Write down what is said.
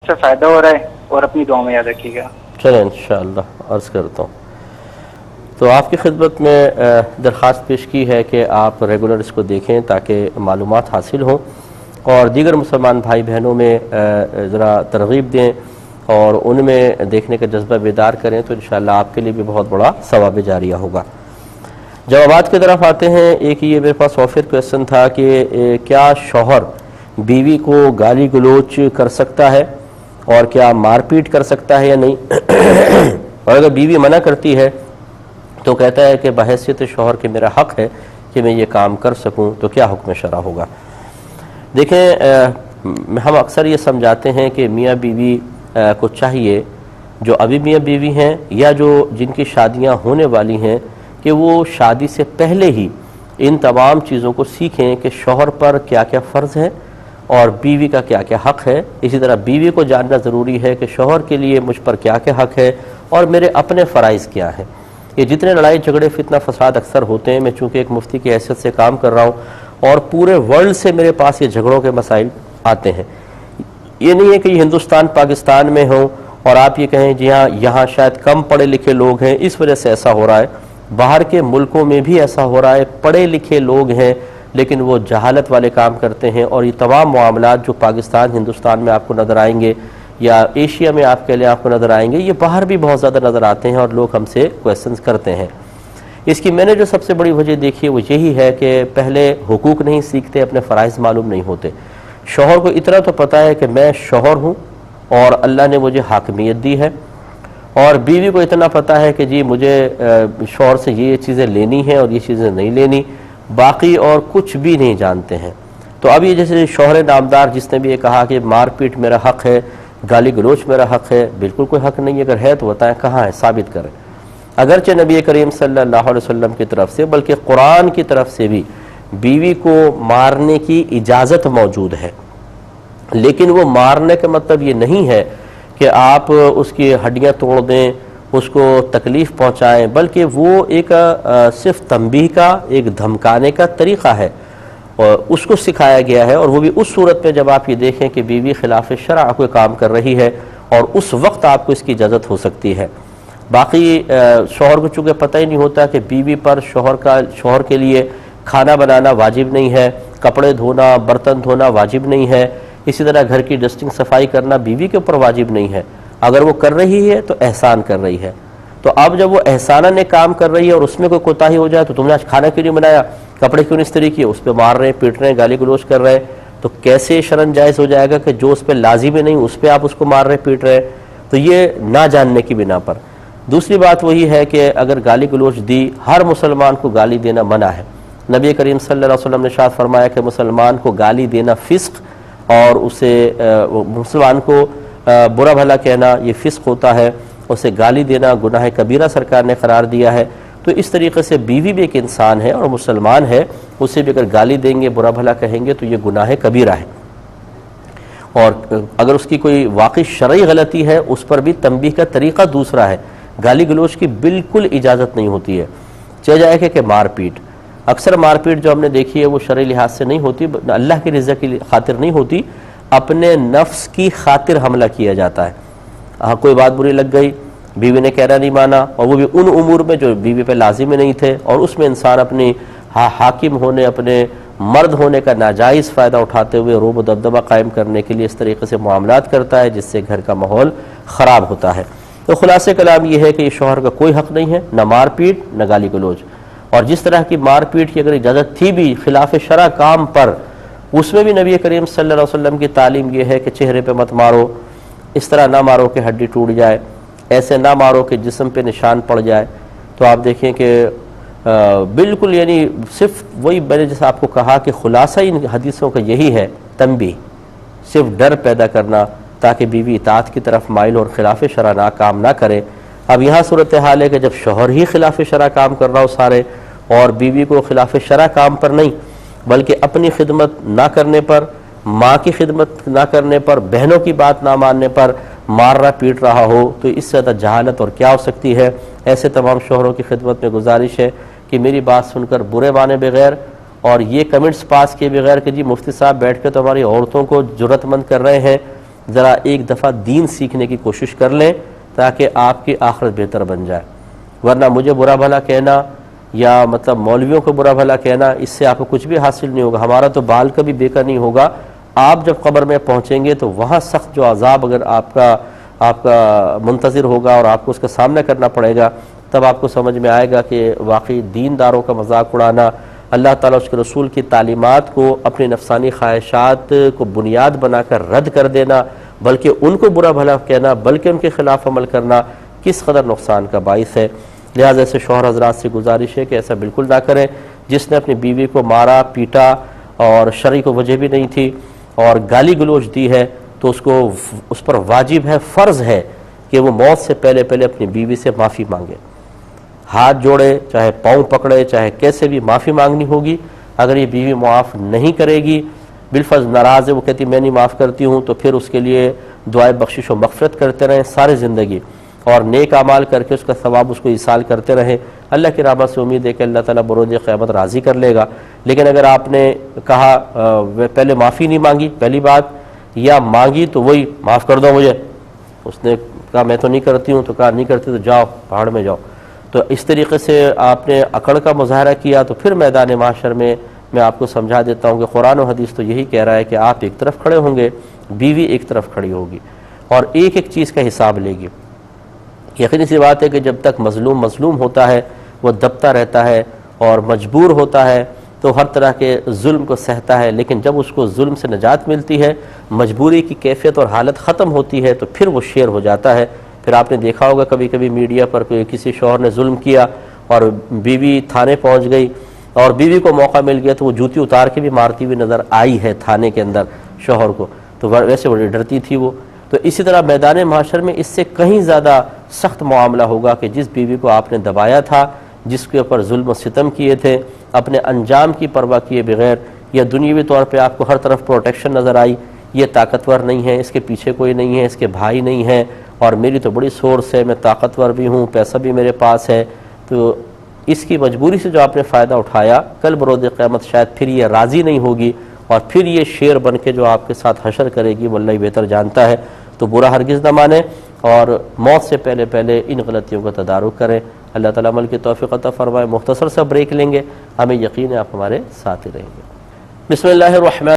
سے فائدہ ہو رہا ہے، اور اپنی دعا میں یاد رکھیے گا۔ چلیں انشاءاللہ عرض کرتا ہوں۔ تو آپ کی خدمت میں درخواست پیش کی ہے کہ آپ ریگولر اس کو دیکھیں تاکہ معلومات حاصل ہوں، اور دیگر مسلمان بھائی بہنوں میں ذرا ترغیب دیں اور ان میں دیکھنے کا جذبہ بیدار کریں، تو انشاءاللہ آپ کے لیے بھی بہت بڑا ثواب جاریہ ہوگا۔ جوابات کی طرف آتے ہیں۔ ایک یہ میرے پاس آفر کویسچن تھا کہ کیا شوہر بیوی کو گالی گلوچ کر سکتا ہے اور کیا مار پیٹ کر سکتا ہے یا نہیں؟ اور اگر بیوی منع کرتی ہے تو کہتا ہے کہ بحیثیت شوہر کے میرا حق ہے کہ میں یہ کام کر سکوں، تو کیا حکم شرع ہوگا؟ دیکھیں، ہم اکثر یہ سمجھاتے ہیں کہ میاں بیوی کو چاہیے، جو ابھی میاں بیوی ہیں یا جن کی شادیاں ہونے والی ہیں، کہ وہ شادی سے پہلے ہی ان تمام چیزوں کو سیکھیں کہ شوہر پر کیا کیا فرض ہے اور بیوی کا کیا کیا حق ہے۔ اسی طرح بیوی کو جاننا ضروری ہے کہ شوہر کے لیے مجھ پر کیا کیا حق ہے اور میرے اپنے فرائض کیا ہیں۔ یہ جتنے لڑائی جھگڑے فتنہ فساد اکثر ہوتے ہیں، میں چونکہ ایک مفتی کی حیثیت سے کام کر رہا ہوں اور پورے ورلڈ سے میرے پاس یہ جھگڑوں کے مسائل آتے ہیں۔ یہ نہیں ہے کہ یہ ہندوستان پاکستان میں ہوں اور آپ یہ کہیں جی ہاں یہاں شاید کم پڑھے لکھے لوگ ہیں اس وجہ سے ایسا ہو رہا ہے۔ باہر کے ملکوں میں بھی ایسا ہو رہا ہے، پڑھے لکھے لوگ ہیں لیکن وہ جہالت والے کام کرتے ہیں، اور یہ تمام معاملات جو پاکستان ہندوستان میں آپ کو نظر آئیں گے یا ایشیا میں آپ کے لیے آپ کو نظر آئیں گے، یہ باہر بھی بہت زیادہ نظر آتے ہیں اور لوگ ہم سے کویسچنز کرتے ہیں۔ اس کی میں نے جو سب سے بڑی وجہ دیکھی ہے وہ یہی ہے کہ پہلے حقوق نہیں سیکھتے، اپنے فرائض معلوم نہیں ہوتے۔ شوہر کو اتنا تو پتہ ہے کہ میں شوہر ہوں اور اللہ نے مجھے حاکمیت دی ہے، اور بیوی کو اتنا پتہ ہے کہ جی مجھے شوہر سے یہ چیزیں لینی ہیں اور یہ چیزیں نہیں لینی، باقی اور کچھ بھی نہیں جانتے ہیں۔ تو اب یہ جیسے شوہر نامدار جس نے بھی یہ کہا کہ مار پیٹ میرا حق ہے، گالی گلوچ میرا حق ہے، بالکل کوئی حق نہیں ہے، اگر ہے تو بتائیں کہاں ہے، ثابت کریں۔ اگرچہ نبی کریم صلی اللہ علیہ وسلم کی طرف سے بلکہ قرآن کی طرف سے بھی بیوی کو مارنے کی اجازت موجود ہے، لیکن وہ مارنے کا مطلب یہ نہیں ہے کہ آپ اس کی ہڈیاں توڑ دیں، اس کو تکلیف پہنچائیں، بلکہ وہ ایک صرف تنبیہ کا، ایک دھمکانے کا طریقہ ہے، اور اس کو سکھایا گیا ہے، اور وہ بھی اس صورت میں جب آپ یہ دیکھیں کہ بیوی خلاف شرع کوئی کام کر رہی ہے، اور اس وقت آپ کو اس کی اجازت ہو سکتی ہے۔ باقی شوہر کو چونکہ پتہ ہی نہیں ہوتا کہ بیوی پر شوہر کے لیے کھانا بنانا واجب نہیں ہے، کپڑے دھونا، برتن دھونا واجب نہیں ہے، اسی طرح گھر کی ڈسٹنگ صفائی کرنا بیوی کے اوپر واجب نہیں ہے۔ اگر وہ کر رہی ہے تو احسان کر رہی ہے، تو اب جب وہ احساناً ایک کام کر رہی ہے اور اس میں کوئی کوتاہی ہو جائے تو تم نے آج کھانا کیوں نہیں بنایا، کپڑے کیوں نہیں استری کیے، اس پہ مار رہے ہیں، پیٹ رہے ہیں، گالی گلوچ کر رہے ہیں، تو کیسے شرعاً جائز ہو جائے گا کہ جو اس پہ لازم نہیں اس پہ آپ اس کو مار رہے پیٹ رہے ہیں؟ تو یہ نہ جاننے کی بنا پر۔ دوسری بات وہی ہے کہ اگر گالی گلوچ دی، ہر مسلمان کو گالی دینا منع ہے۔ نبی کریم صلی اللہ علیہ وسلم نے ارشاد فرمایا کہ مسلمان کو گالی دینا فسق، اور اسے مسلمان کو برا بھلا کہنا یہ فسق ہوتا ہے، اسے گالی دینا گناہ کبیرہ سرکار نے قرار دیا ہے۔ تو اس طریقے سے بیوی بھی ایک انسان ہے اور مسلمان ہے، اسے بھی اگر گالی دیں گے، برا بھلا کہیں گے تو یہ گناہ کبیرہ ہے، اور اگر اس کی کوئی واقعی شرعی غلطی ہے اس پر بھی تنبیہ کا طریقہ دوسرا ہے۔ گالی گلوچ کی بالکل اجازت نہیں ہوتی ہے، چاہے جائے کہ مار پیٹ۔ اکثر مار پیٹ جو ہم نے دیکھی ہے وہ شرعی لحاظ سے نہیں ہوتی، اللہ کی رضا کی خاطر نہیں ہوتی، اپنے نفس کی خاطر حملہ کیا جاتا ہے۔ کوئی بات بری لگ گئی، بیوی نے کہنا نہیں مانا، اور وہ بھی ان امور میں جو بیوی پہ لازم نہیں تھے، اور اس میں انسان اپنی حاکم ہونے، اپنے مرد ہونے کا ناجائز فائدہ اٹھاتے ہوئے روب و دبدبہ قائم کرنے کے لیے اس طریقے سے معاملات کرتا ہے، جس سے گھر کا ماحول خراب ہوتا ہے۔ تو خلاصہ کلام یہ ہے کہ یہ شوہر کا کوئی حق نہیں ہے، نہ مار پیٹ نہ گالی گلوچ، اور جس طرح کی مار پیٹ کی اگر اجازت تھی بھی خلاف شرع کام پر، اس میں بھی نبی کریم صلی اللہ علیہ وسلم کی تعلیم یہ ہے کہ چہرے پہ مت مارو، اس طرح نہ مارو کہ ہڈی ٹوٹ جائے، ایسے نہ مارو کہ جسم پہ نشان پڑ جائے۔ تو آپ دیکھیں کہ بالکل یعنی صرف وہی میں نے جیسے آپ کو کہا کہ خلاصہ ان حدیثوں کا یہی ہے، تنبیہ، صرف ڈر پیدا کرنا تاکہ بیوی اطاعت کی طرف مائل اور خلاف شرع نہ کام نہ کرے۔ اب یہاں صورتحال ہے کہ جب شوہر ہی خلاف شرع کام کر رہا ہو سارے، اور بیوی کو خلاف شرع کام پر نہیں بلکہ اپنی خدمت نہ کرنے پر، ماں کی خدمت نہ کرنے پر، بہنوں کی بات نہ ماننے پر مار رہا پیٹ رہا ہو، تو اس سے زیادہ جہالت اور کیا ہو سکتی ہے۔ ایسے تمام شوہروں کی خدمت میں گزارش ہے کہ میری بات سن کر برے مانے بغیر اور یہ کمنٹس پاس کیے بغیر کہ جی مفتی صاحب بیٹھ کے تو ہماری عورتوں کو جرأت مند کر رہے ہیں، ذرا ایک دفعہ دین سیکھنے کی کوشش کر لیں تاکہ آپ کی آخرت بہتر بن جائے. ورنہ مجھے برا بھلا کہنا یا مطلب مولویوں کو برا بھلا کہنا، اس سے آپ کو کچھ بھی حاصل نہیں ہوگا. ہمارا تو بال کبھی بیکار نہیں ہوگا. آپ جب قبر میں پہنچیں گے تو وہاں سخت جو عذاب اگر آپ کا منتظر ہوگا اور آپ کو اس کا سامنا کرنا پڑے گا، تب آپ کو سمجھ میں آئے گا کہ واقعی دینداروں کا مذاق اڑانا، اللہ تعالیٰ اس کے رسول کی تعلیمات کو اپنی نفسانی خواہشات کو بنیاد بنا کر رد کر دینا، بلکہ ان کو برا بھلا کہنا، بلکہ ان کے خلاف عمل کرنا کس قدر نقصان کا باعث ہے. لہٰذا ایسے شوہر حضرات سے گزارش ہے کہ ایسا بالکل نہ کریں. جس نے اپنی بیوی کو مارا پیٹا اور شرعی کو وجہ بھی نہیں تھی اور گالی گلوچ دی ہے، تو اس پر واجب ہے، فرض ہے کہ وہ موت سے پہلے اپنی بیوی سے معافی مانگے. ہاتھ جوڑے، چاہے پاؤں پکڑے، چاہے کیسے بھی معافی مانگنی ہوگی. اگر یہ بیوی معاف نہیں کرے گی، بالفرض ناراض ہے، وہ کہتی میں نہیں معاف کرتی ہوں، تو پھر اس کے لیے دعائے بخشش و مغفرت کرتے رہیں سارے زندگی، اور نیک اعمال کر کے اس کا ثواب اس کو ایصال کرتے رہیں. اللہ کی رحمت سے امید ہے کہ اللہ تعالیٰ بروز قیامت راضی کر لے گا. لیکن اگر آپ نے کہا پہلے معافی نہیں مانگی پہلی بات، یا مانگی تو وہی معاف کر دو مجھے، اس نے کہا میں تو نہیں کرتی ہوں، تو کہا نہیں کرتی تو جاؤ پہاڑ میں جاؤ، تو اس طریقے سے آپ نے اکڑ کا مظاہرہ کیا، تو پھر میدان محشر میں آپ کو سمجھا دیتا ہوں کہ قرآن و حدیث تو یہی کہہ رہا ہے کہ آپ ایک طرف کھڑے ہوں گے، بیوی ایک طرف کھڑی ہوگی اور ایک ایک چیز کا حساب لے گی. یقینی سی بات ہے کہ جب تک مظلوم ہوتا ہے، وہ دبتا رہتا ہے اور مجبور ہوتا ہے تو ہر طرح کے ظلم کو سہتا ہے. لیکن جب اس کو ظلم سے نجات ملتی ہے، مجبوری کی کیفیت اور حالت ختم ہوتی ہے، تو پھر وہ شیر ہو جاتا ہے. پھر آپ نے دیکھا ہوگا کبھی میڈیا پر کسی شوہر نے ظلم کیا اور بیوی تھانے پہنچ گئی اور بیوی کو موقع مل گیا تو وہ جوتی اتار کے بھی مارتی ہوئی نظر آئی ہے تھانے کے اندر شوہر کو، تو ویسے بڑی ڈرتی تھی وہ. تو اسی طرح میدان محشر میں اس سے کہیں زیادہ سخت معاملہ ہوگا کہ جس بیوی کو آپ نے دبایا تھا، جس کے اوپر ظلم و ستم کیے تھے، اپنے انجام کی پرواہ کیے بغیر، یا دنیاوی طور پہ آپ کو ہر طرف پروٹیکشن نظر آئی، یہ طاقتور نہیں ہے، اس کے پیچھے کوئی نہیں ہے، اس کے بھائی نہیں ہے، اور میری تو بڑی سورس ہے، میں طاقتور بھی ہوں، پیسہ بھی میرے پاس ہے، تو اس کی مجبوری سے جو آپ نے فائدہ اٹھایا، کل بروز قیامت شاید پھر یہ راضی نہیں ہوگی اور پھر یہ شیر بن کے جو آپ کے ساتھ حشر کرے گی، وہ اللہ ہی بہتر جانتا ہے. تو برا ہرگز نہ مانیں اور موت سے پہلے ان غلطیوں کا تدارک کریں. اللہ تعالیٰ عمل کی توفیق عطا فرمائے. مختصر سا بریک لیں گے، ہمیں یقین ہے آپ ہمارے ساتھ ہی رہیں گے. بسم اللہ الرحمن